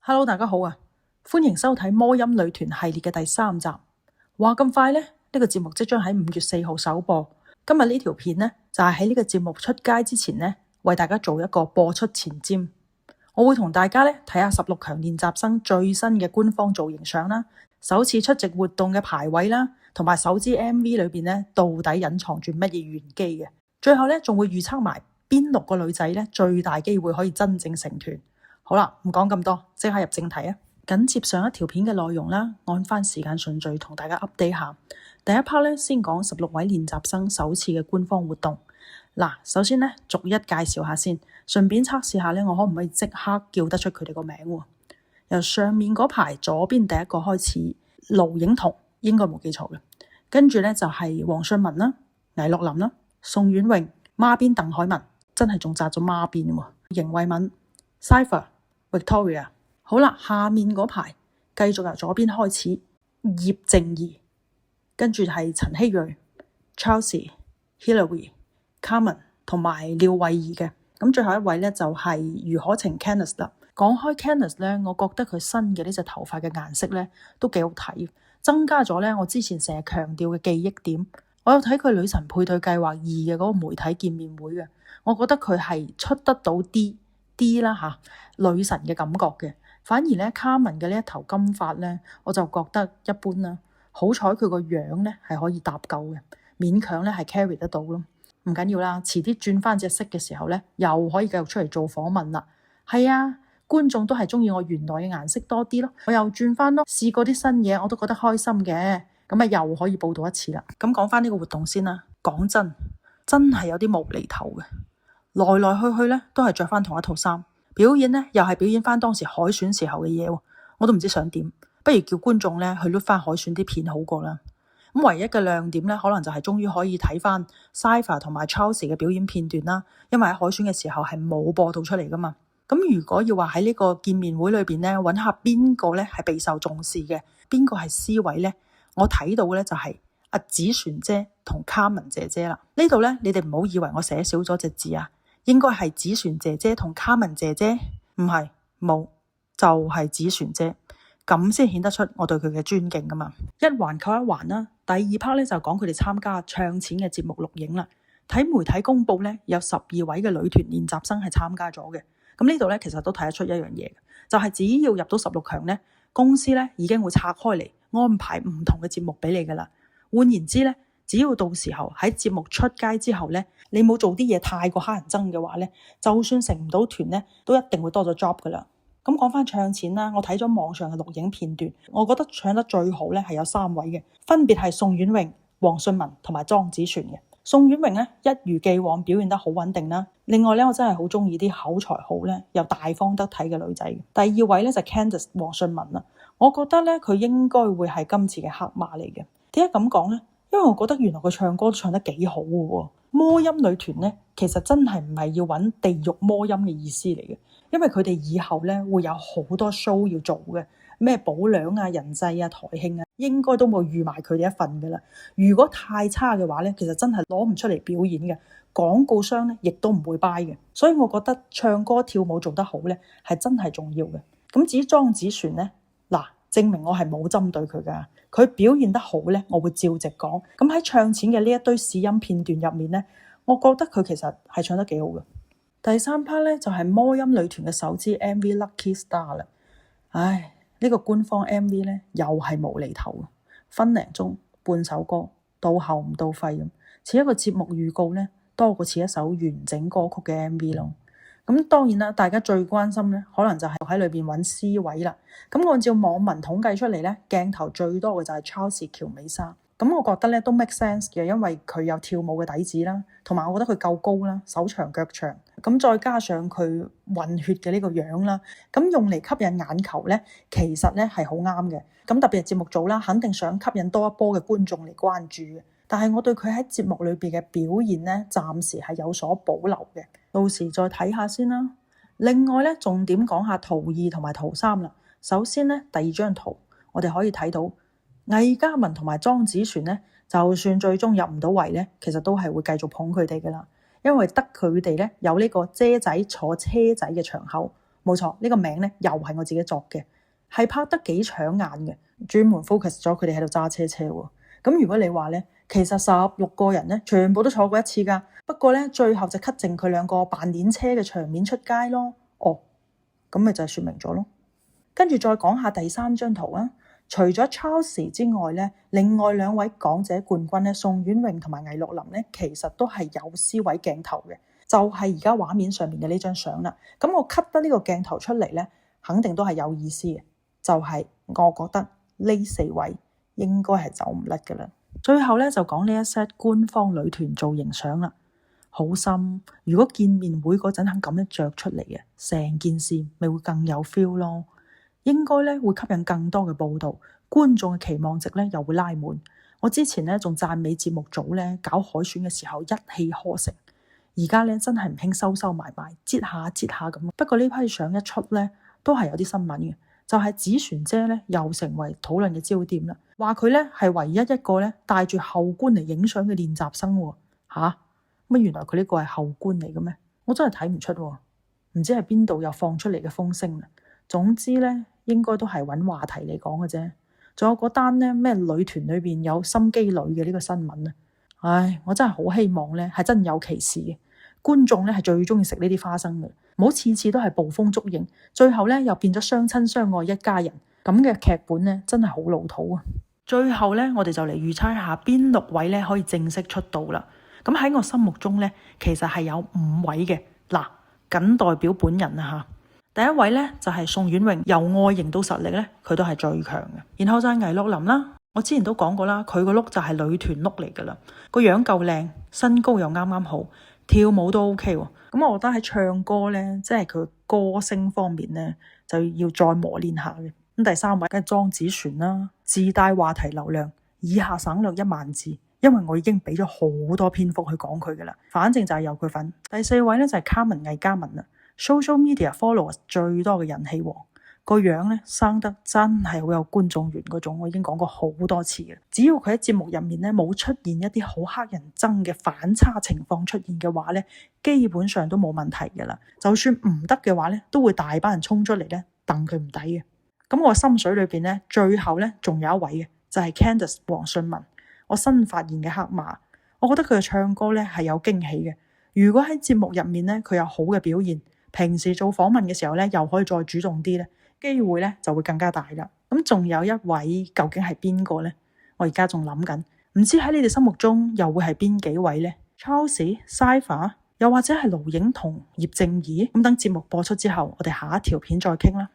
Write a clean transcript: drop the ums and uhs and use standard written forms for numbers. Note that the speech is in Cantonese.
Hello，大家好啊！歡迎收睇《魔音女團》系列嘅第3集。話咁快呢，呢個節目即將喺5月4號首播。今日呢條片呢，就係喺呢個節目出街之前呢，為大家做一個播出前瞻。我會同大家呢睇下16強練習生最新嘅官方造型相啦，首次出席活動嘅排位啦，同埋首支 MV 裏邊呢，到底隱藏住乜嘢玄機嘅。最後呢，仲會預測埋邊6個女仔呢，最大機會可以真正成團。好啦，唔講咁多，即刻入正題啊！緊接上一條片嘅內容啦，按翻時間順序同大家 update 下。第一 part 咧，先講16位練習生首次嘅官方活動。嗱，首先咧，逐一介紹下先，順便測試下咧，我可唔可以即刻叫得出佢哋個名喎？由上面嗰排左邊第一個開始，盧影彤應該冇記錯嘅，跟住咧就係黃信文啦、倪樂琳啦、宋婉穎、孖邊鄧海文，真係仲紮咗孖邊喎，邢慧敏、Cypher、Victoria。好啦，下面嗰排繼續由左邊開始，葉靜怡，跟住係陳希睿、Chelsea、Hillary、Carmen 同埋廖慧儀嘅。咁最後一位咧就係余可晴 Candice 啦。講開 Candice 咧，我覺得佢新嘅呢隻頭髮嘅顏色咧都幾好睇，增加咗咧我之前成日強調嘅記憶點。我有睇佢女神配對計劃2嘅嗰個媒體見面會嘅，我覺得佢係出得到啲啦吓女神嘅感覺嘅。反而咧卡文嘅呢一頭金髮咧，我就覺得一般啦。好彩佢個樣咧係可以搭救嘅，勉強咧係 carry 得到咯。唔緊要啦，遲啲轉翻隻色嘅時候咧，又可以繼續出嚟做訪問啦。係啊，觀眾都係中意我原來嘅顏色多啲咯，我又轉翻咯，試過啲新嘢我都覺得開心嘅，咁啊又可以報道一次啦。咁講翻呢個活動先啦，講真係有啲無厘頭嘅，來來去去咧都係着翻同一套衫。表演呢，又係表演翻當時海選時候嘅嘢喎，我都唔知想點，不如叫觀眾呢去碌翻海選啲片好過啦。咁唯一嘅亮點呢，可能就係終於可以睇翻 Cypher 同埋 Chelsea 嘅表演片段啦，因為喺海選嘅時候係冇播到出嚟噶嘛。咁如果要話喺呢個見面會裏邊呢，揾下邊個呢係備受重視嘅，邊個係 C 位呢？我睇到嘅呢就係阿子璇姐同卡文姐姐啦。呢度呢，你哋唔好以為我寫少咗隻字啊。應該係子璇姐姐同卡文姐姐，唔係冇，就係子璇姐，咁先顯得出我對佢嘅尊敬噶嘛。一環扣一環啦，第二 part 咧就講佢哋參加唱錢嘅節目錄影啦。睇媒體公佈咧，有12位嘅女團練習生係參加咗嘅。咁呢度咧其實都睇得出一樣嘢，就係只要入到16強咧，公司咧已經會拆開嚟安排唔同嘅節目俾你噶啦。換言之咧，只要到時候喺節目出街之後咧，你冇做啲嘢太過乞人憎嘅話咧，就算成唔到團咧，都一定會多咗 job 噶啦。咁講翻唱錢啦，我睇咗網上嘅錄影片段，我覺得唱得最好咧係有3位嘅，分別係宋婉穎、黃信文同埋莊子璇嘅。宋婉穎咧一如既往表現得好穩定啦。另外咧，我真係好中意啲口才好咧又大方得體嘅女仔。第2位咧就係 Candice 黃信文啦，我覺得咧佢應該會係今次嘅黑馬嚟嘅。點解咁講咧？因為我覺得原來佢唱歌都唱得幾好嘅喎。魔音女團咧，其實真係唔係要揾地獄魔音嘅意思嚟嘅，因為佢哋以後咧會有好多 show 要做嘅，咩保良啊、人際啊、台慶啊，應該都冇預埋佢哋一份嘅啦。如果太差嘅話咧，其實真係攞唔出嚟表演嘅，廣告商咧亦都唔會 buy 嘅。所以我覺得唱歌跳舞做得好咧，係真係重要嘅。咁至於莊子璇咧，嗱，證明我係冇針對佢噶，佢表現得好咧，我會照直講。咁喺唱錢嘅呢一堆試音片段入面咧，我覺得佢其實係唱得幾好嘅。第3 part 咧就係魔音女團嘅首支 MV Lucky Star 啦。唉，呢個官方 MV 咧又係無厘頭，分零鐘半首歌，到喉唔到肺咁，似一個節目預告咧，多過似一首完整歌曲嘅 MV 咯。咁當然啦，大家最關心咧，可能就係喺裏邊揾 C 位啦。咁按照網民統計出嚟咧，鏡頭最多嘅就係 Chelsea 喬美莎。咁我覺得咧都 make sense 嘅，因為佢有跳舞嘅底子啦，同埋我覺得佢夠高啦，手長腳長。咁再加上佢混血嘅呢個樣啦，咁用嚟吸引眼球咧，其實咧係好啱嘅。咁特別係節目組啦，肯定想吸引多一波嘅觀眾嚟關注嘅。但係我對佢喺節目裏邊嘅表現咧，暫時係有所保留嘅，到時再睇下先啦。另外咧，重點講下圖2同埋圖3啦。首先咧，第2張圖我哋可以睇到魏嘉文同埋莊子璇咧，就算最終入唔到圍咧，其實都係會繼續捧佢哋噶啦，因為得佢哋咧有呢個姐仔坐車仔嘅場口，冇錯，呢個名咧又係我自己作嘅，係拍得幾搶眼嘅，專門 focus 咗佢哋喺度揸車喎。咁如果你話咧，其實16個人咧全部都坐過一次㗎，不過咧最後就 cut 剩佢兩個扮練車嘅場面出街咯。哦，咁咪就係說明咗咯。跟住再講下第3張圖啊，除咗 Charles 之外咧，另外2位港姐冠軍咧，宋婉穎同埋魏樂琳咧，其實都係有 C 位鏡頭嘅，就係而家畫面上面嘅呢張相啦。咁我 cut 得呢個鏡頭出嚟咧，肯定都係有意思嘅，就係我覺得呢4位應該係走唔甩噶啦。最後咧就講呢一 set 官方女團造型相啦，好深。如果見面會嗰陣肯咁樣着出嚟嘅，成件事咪會更有 feel 咯。應該咧會吸引更多嘅報道，觀眾嘅期望值咧又會拉滿。我之前咧仲讚美節目組咧搞海選嘅時候一氣呵成，而家咧真係唔興收收埋埋，擠下咁。不過呢批相一出咧，都係有啲新聞嘅，就係子璇姐咧又成為討論嘅焦點啦。話佢咧係唯一一個咧帶住後冠嚟影相嘅練習生喎。乜原來佢呢個係後冠嚟嘅咩？我真係睇唔出喎，唔知係邊度又放出嚟嘅風聲啦。總之咧，應該都係揾話題嚟講嘅啫。仲有嗰單咧咩女團裏邊有心機女嘅呢個新聞啊！唉，我真係好希望咧係真有其事嘅。觀眾咧係最中意食呢啲花生嘅，唔好次次都係捕風捉影，最後咧又變咗相親相愛一家人咁嘅劇本咧，真係好老土啊！最後咧，我哋就嚟預測一下邊6位咧可以正式出道啦。咁喺我心目中咧，其實係有5位嘅。嗱，僅代表本人啊嚇。第一位咧就係宋婉穎，由外形到實力咧，佢都係最強嘅。然後就係魏樂琳啦，我之前都講過啦，佢個 look 就係女團 look 嚟噶啦，個樣夠靚，身高又啱啱好，跳舞都 OK 喎。咁我覺得喺唱歌咧，即係佢歌聲方面咧，就要再磨練下嘅。咁第3位梗係莊子璇啦，自帶話題流量，以下省略1萬字，因為我已經俾咗好多篇幅去講佢噶啦，反正就係有佢份。第4位咧就係卡文魏嘉文啦。social media followers 最多嘅人氣王，個樣咧生得真係好有觀眾緣嗰種，我已經講過好多次嘅。只要佢喺節目入面咧冇出現一啲好乞人憎嘅反差情況出現嘅話咧，基本上都冇問題噶啦。就算唔得嘅話咧，都會大班人衝出嚟咧戥佢唔抵嘅。咁我心水裏邊咧，最後咧仲有一位嘅，就係 Candice 黃汛雯，我新發現嘅黑馬。我覺得佢嘅唱歌咧係有驚喜嘅。如果喺節目入面咧佢有好嘅表現，平時做訪問嘅時候咧，又可以再主動啲咧，機會咧就會更加大啦。咁仲有一位究竟係邊個呢？我而家仲諗緊，唔知喺你哋心目中又會係邊幾位呢？ Charles、Cypher， 又或者係盧影彤、葉正儀？咁等節目播出之後，我哋下一條片再傾啦。